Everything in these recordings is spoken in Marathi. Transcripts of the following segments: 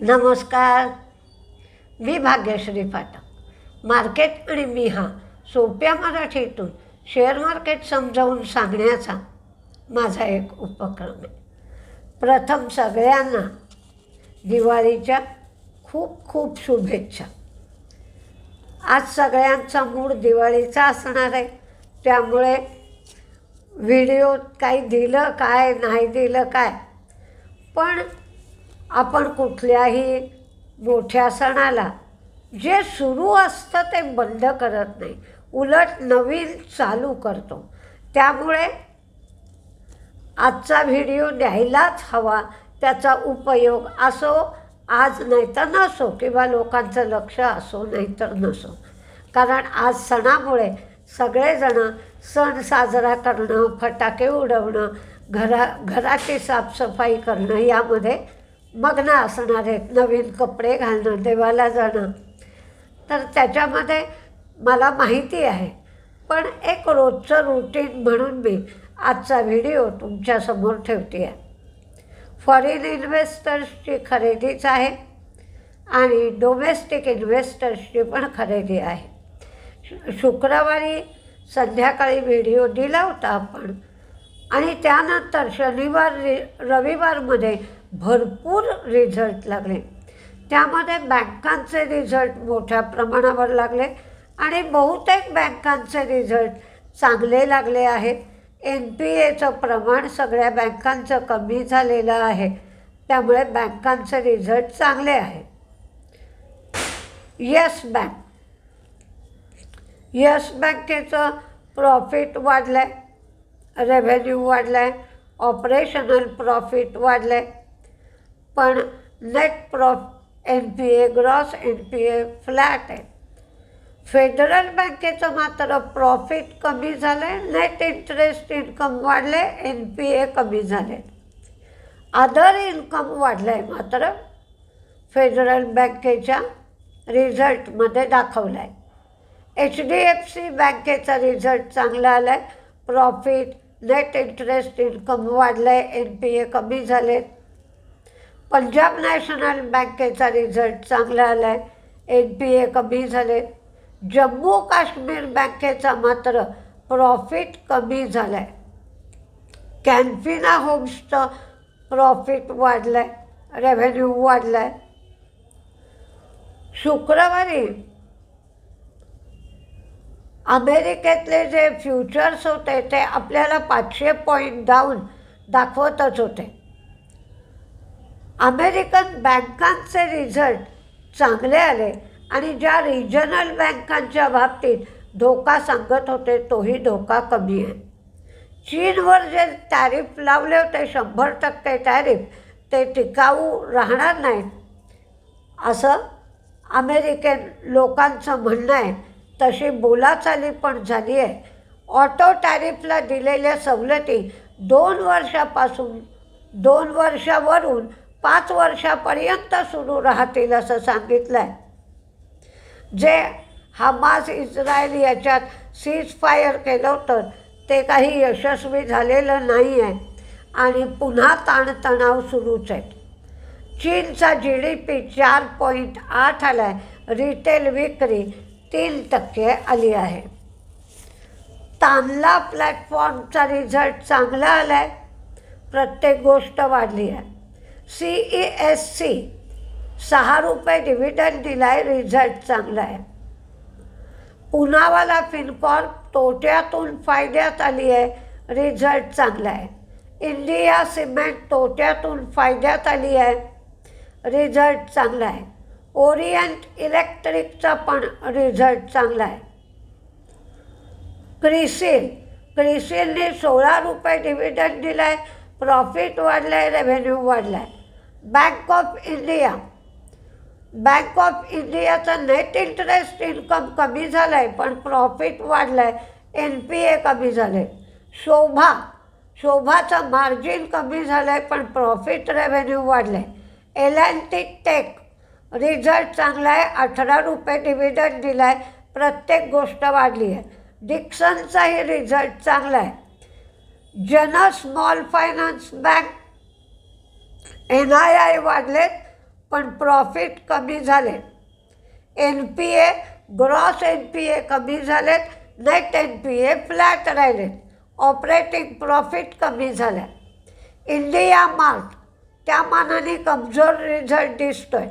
नमस्कार, मी भाग्यश्री पाठक. मार्केट आणि मी हा सोप्या मराठीतून शेअर मार्केट समजावून सांगण्याचा माझा एक उपक्रम आहे. प्रथम सगळ्यांना दिवाळीच्या खूप खूप शुभेच्छा. आज सगळ्यांचा मूड दिवाळीचा असणार आहे, त्यामुळे व्हिडिओ काही दिलं काय नाही दिलं काय, पण आपण कुठल्याही मोठ्या सणाला जे सुरू असतं ते बंद करत नाही, उलट नवीन चालू करतो. त्यामुळे आजचा व्हिडिओ द्यायलाच हवा. त्याचा उपयोग असो आज नाही तर नसो, किंवा लोकांचं लक्ष असो नाही तर नसो, कारण आज सणामुळे सगळेजणं सण साजरा करणं, फटाके उडवणं, घराची साफसफाई करणं यामध्ये मग्न असणार आहेत. नवीन कपडे घालणं, देवाला जाणं, तर त्याच्यामध्ये मला माहिती आहे. पण एक रोजचं रुटीन म्हणून मी आजचा व्हिडिओ तुमच्यासमोर ठेवते आहे. फॉरेन इन्व्हेस्टर्सची खरेदीच आहे आणि डोमेस्टिक इन्व्हेस्टर्सची पण खरेदी आहे. शुक्रवारी संध्याकाळी व्हिडिओ दिला होता आपण, आणि त्यानंतर शनिवार रविवारमध्ये भरपूर रिझल्ट लागले. त्यामध्ये बँकांचे रिझल्ट मोठ्या प्रमाणावर लागले आणि बहुतेक बँकांचे रिझल्ट चांगले लागले आहेत. NPAचं प्रमाण सगळ्या बँकांचं कमी झालेलं आहे, त्यामुळे बँकांचे रिझल्ट चांगले आहेत. येस बँकेचं प्रॉफिट वाढलं आहे, रेव्हेन्यू वाढलं आहे, ऑपरेशनल प्रॉफिट वाढलं आहे, पण net NPA gross NPA flat आहे. फेडरल बँकेचं मात्र प्रॉफिट कमी झालं आहे, नेट इंटरेस्ट इन्कम वाढले, NPA कमी झाले. अदर इन्कम वाढलं आहे मात्र फेडरल बँकेच्या रिझल्टमध्ये दाखवलं आहे. HDFC बँकेचा रिझल्ट चांगला आला आहे, प्रॉफिट, नेट इंटरेस्ट इन्कम वाढलं आहे, NPA कमी झाले. पंजाब नॅशनल बँकेचा रिझल्ट चांगला आला आहे, NPA कमी झाले. जम्मू काश्मीर बँकेचा मात्र प्रॉफिट कमी झाला आहे. कॅन्फिना होम्सचं प्रॉफिट वाढलं आहे, रेव्हेन्यू वाढला आहे. शुक्रवारी अमेरिकेतले जे फ्युचर्स होते ते आपल्याला 500 पॉईंट डाऊन दाखवतच होते. अमेरिकन बँकांचे रिझल्ट चांगले आले आणि ज्या रिजनल बँकांच्या बाबतीत धोका सांगत होते तोही धोका कमी आहे. चीनवर जे टॅरिफ लावले होते 100% टॅरिफ, ते टिकाऊ राहणार नाहीत असं अमेरिकन लोकांचं म्हणणं आहे. तशी बोलाचाली पण झाली आहे. ऑटो टॅरिफला दिलेल्या सवलती 2 वर्षावरून 5 वर्षापर्यंत सुरू राहतील असं सांगितलं आहे. जे हमास इस्रायल याच्यात सीज फायर केलं होतं ते काही यशस्वी झालेलं नाही आहे आणि पुन्हा ताणतणाव सुरूच आहेत. चीनचा GDP 4.8 आला आहे, रिटेल विक्री 3% आली आहे. तानला प्लॅटफॉर्मचा रिझल्ट चांगला आला आहे, प्रत्येक गोष्ट वाढली आहे. CESC 6 रुपये डिव्हिडंड दिला आहे, रिझल्ट चांगला आहे. पुनावाला फिनकॉर्प तोट्यातून फायद्यात आली आहे, रिझल्ट चांगला आहे. इंडिया सिमेंट तोट्यातून फायद्यात आली आहे, रिझल्ट चांगला आहे. ओरिएंट इलेक्ट्रिकचा पण रिझल्ट चांगला आहे. क्रिसिलने 16 रुपये डिव्हिडंड दिला आहे, प्रॉफिट वाढलं आहे, रेव्हेन्यू वाढला आहे. बँक ऑफ इंडियाचा नेट इंटरेस्ट इन्कम कमी झाला आहे पण प्रॉफिट वाढलं आहे, NPA कमी झाले. शोभाचं मार्जिन कमी झालं आहे पण प्रॉफिट रेव्हेन्यू वाढलं आहे. L&T टेक रिझल्ट चांगला आहे, 18 रुपये डिव्हिडंड दिला आहे, प्रत्येक गोष्ट वाढली आहे. डिक्सनचाही रिझल्ट चांगला आहे. जन स्मॉल फायनान्स बँक NII वाढलेत पण प्रॉफिट कमी झाले. NPA ग्रॉस NPA कमी झालेत, नेट NPA फ्लॅट राहिलेत, ऑपरेटिंग प्रॉफिट कमी झालं. इंडिया मार्ट त्या मानाने कमजोर रिझल्ट दिसतोय.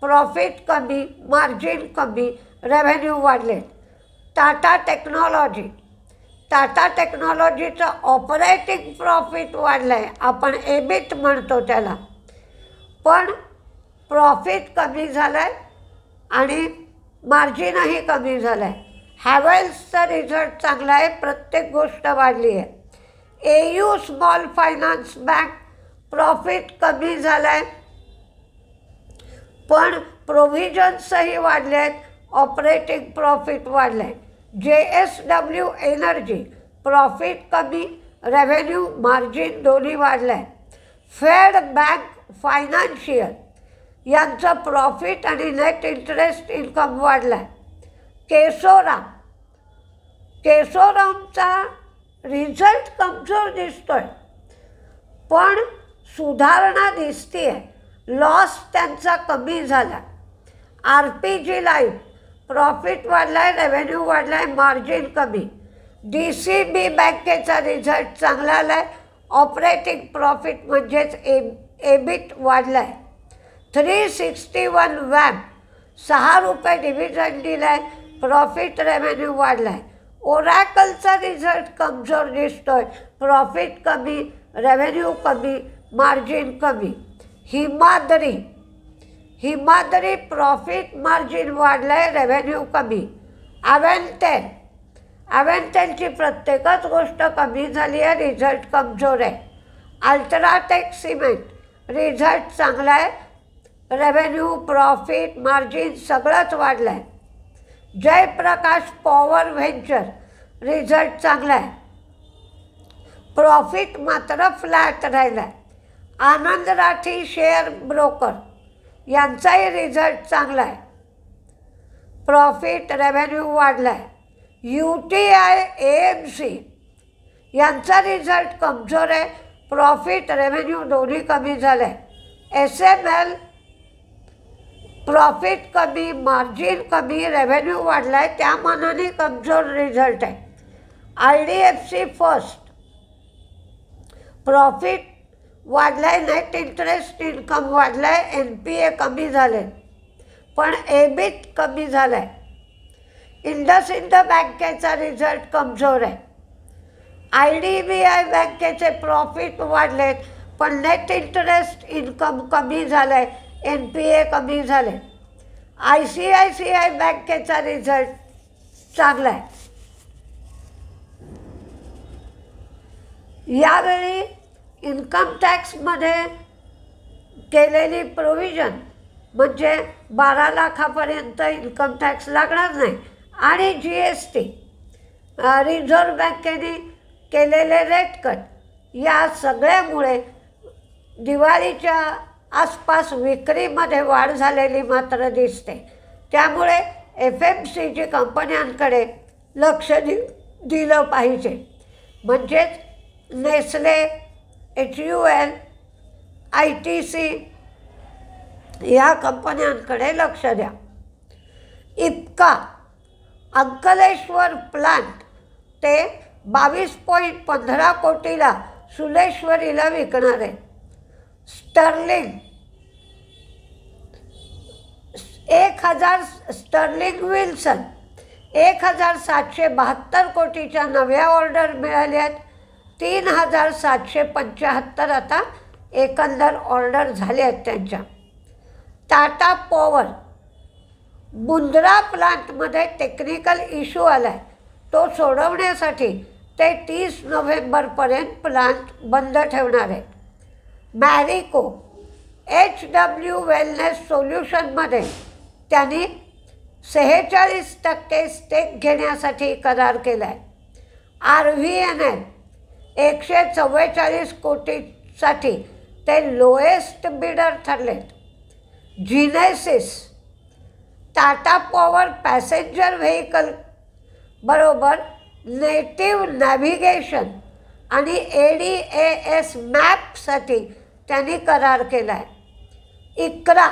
प्रॉफिट कमी, मार्जिन कमी, रेव्हेन्यू वाढले. टाटा टेक्नॉलॉजीचं ऑपरेटिंग प्रॉफिट वाढलं आहे, आपण EBIT म्हणतो त्याला, पण प्रॉफिट कमी झालं आहे आणि मार्जिनही कमी झालं आहे. हॅवेल्सचा रिझल्ट चांगला आहे, प्रत्येक गोष्ट वाढली आहे. AU small finance bank profit कमी झालं आहे, पण प्रोव्हिजन्सही वाढले आहेत, ऑपरेटिंग प्रॉफिट वाढलं आहे. JSW एनर्जी प्रॉफिट कमी, रेव्हेन्यू मार्जिन दोन्ही वाढलं आहे. फेड बँक फायनान्शियल यांचं प्रॉफिट आणि नेट इंटरेस्ट इन्कम वाढलं आहे. केसोरामचा रिझल्ट कमजोर दिसतोय, पण सुधारणा दिसते आहे. लॉस त्यांचा कमी झाला. RPG लाईफ प्रॉफिट वाढला आहे, रेव्हेन्यू वाढला आहे, मार्जिन कमी. DCB बँकेचा रिझल्ट चांगला आला आहे, ऑपरेटिंग प्रॉफिट म्हणजेच EBIT वाढला आहे. 361 वॅम 6 रुपये डिव्हिडंड दिला आहे, प्रॉफिट रेव्हेन्यू वाढला आहे. ओरॅकलचा रिझल्ट कमजोर दिसतोय, प्रॉफिट कमी, रेव्हेन्यू कमी, मार्जिन कमी. हिमाद्री प्रॉफिट मार्जिन वाढलं आहे, रेव्हेन्यू कमी. अव्हेंटेलची प्रत्येकच गोष्ट कमी झाली आहे, रिझल्ट कमजोर आहे. अल्ट्राटेक सिमेंट रिझल्ट चांगला आहे, रेव्हेन्यू, प्रॉफिट, मार्जिन सगळंच वाढलं आहे. जयप्रकाश पॉवर व्हेंचर रिझल्ट चांगला आहे, प्रॉफिट मात्र फ्लॅट राहिला आहे. आनंद राठी शेअर ब्रोकर यांचाही रिझल्ट चांगला आहे, प्रॉफिट, रेव्हेन्यू वाढला आहे. UTI AMC यांचा रिझल्ट कमजोर आहे, प्रॉफिट, रेव्हेन्यू दोन्ही कमी झालं आहे. SML प्रॉफिट कमी, मार्जिन कमी, रेव्हेन्यू वाढला आहे, त्या मानाने कमजोर रिझल्ट आहे. IDFC फर्स्ट प्रॉफिट वाढला आहे, नेट इंटरेस्ट इन्कम वाढला आहे, NPA कमी झाले, पण EBIT कमी झाला आहे. इंडसइंड बँकेचा रिझल्ट कमजोर आहे. IDBI बँकेचे प्रॉफिट वाढलेत, पण नेट इंटरेस्ट इन्कम कमी झालं आहे, NPA कमी झाले. ICICI बँकेचा रिझल्ट चांगला आहे. यावेळी इन्कम टॅक्समध्ये केलेली प्रोव्हिजन म्हणजे 12 लाखापर्यंत इन्कम टॅक्स लागणार नाही आणि GST, रिझर्व्ह बँकेने केलेले रेट कट, या सगळ्यामुळे दिवाळीच्या आसपास विक्रीमध्ये वाढ झालेली मात्र दिसते. त्यामुळे FMCG कंपन्यांकडे लक्ष दिलं पाहिजे, म्हणजेच नेस्ले, HUL, ITC या कंपन्यांकडे लक्ष द्या. इप्का अंकलेश्वर प्लांट ते 22.15 कोटीला सुलेश्वरीला विकणार आहे. स्टर्लिंग विल्सन 1772 कोटीच्या नव्या ऑर्डर मिळाल्या आहेत. 3775 आता एकंदर ऑर्डर झाले आहेत त्यांच्या. टाटा पॉवर मुंद्रा प्लांटमध्ये टेक्निकल इश्यू आला आहे, तो सोडवण्यासाठी ते 30 नोव्हेंबरपर्यंत प्लांट बंद ठेवणार आहे. मॅरिको HW वेलनेस सोल्युशनमध्ये त्यांनी 46% स्टेक घेण्यासाठी करार केला आहे. RVNL 144 कोटीसाठी ते लोएस्ट बिडर ठरलेत. Genesys Tata power passenger vehicle बरोबर नेटिव्ह नॅव्हिगेशन आणि ADAS मॅपसाठी त्यांनी करार केला आहे. इक्रा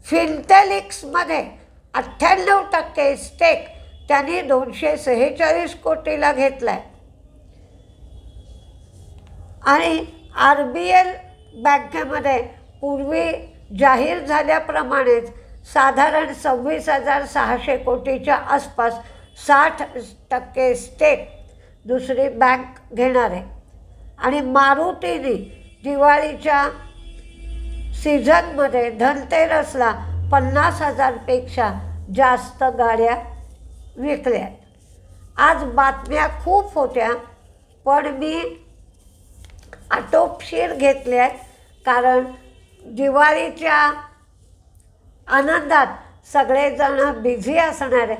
फिनटेलिक्समध्ये 98% स्टेक त्यांनी 246 कोटीला घेतला आहे. आणि RBL बँकेमध्ये पूर्वी जाहीर झाल्याप्रमाणेच साधारण 26,600 कोटीच्या आसपास 60% स्टेक दुसरी बँक घेणार आहे. आणि मारुतीने दिवाळीच्या सीझनमध्ये धनतेरसला 50,000पेक्षा जास्त गाड्या विकल्या. आज बातम्या खूप होत्या, पण मी आटोपशीर घेतल्या कारण दिवाळीच्या आनंदात सगळेजण बिझी असणार आहे.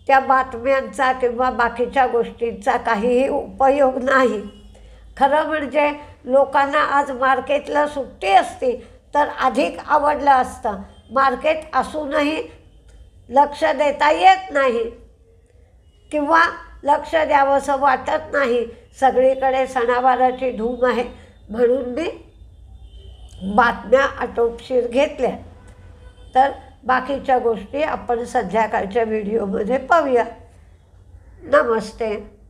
त्या बातम्यांचा किंवा बाकीच्या गोष्टींचा काहीही उपयोग नाही. खरं म्हणजे लोकांना आज मार्केटला सुट्टी असती तर अधिक आवडलं असतं. मार्केट असूनही लक्ष देता येत नाही किंवा लक्ष द्यावंसं वाटत नाही. सगळीकडे सणावाराची धूम आहे म्हणून मी बातम्या आटोपशीर घेतल्या. तर बाकीच्या गोष्टी आपण संध्याकाळच्या व्हिडिओमध्ये पाहूया. नमस्ते.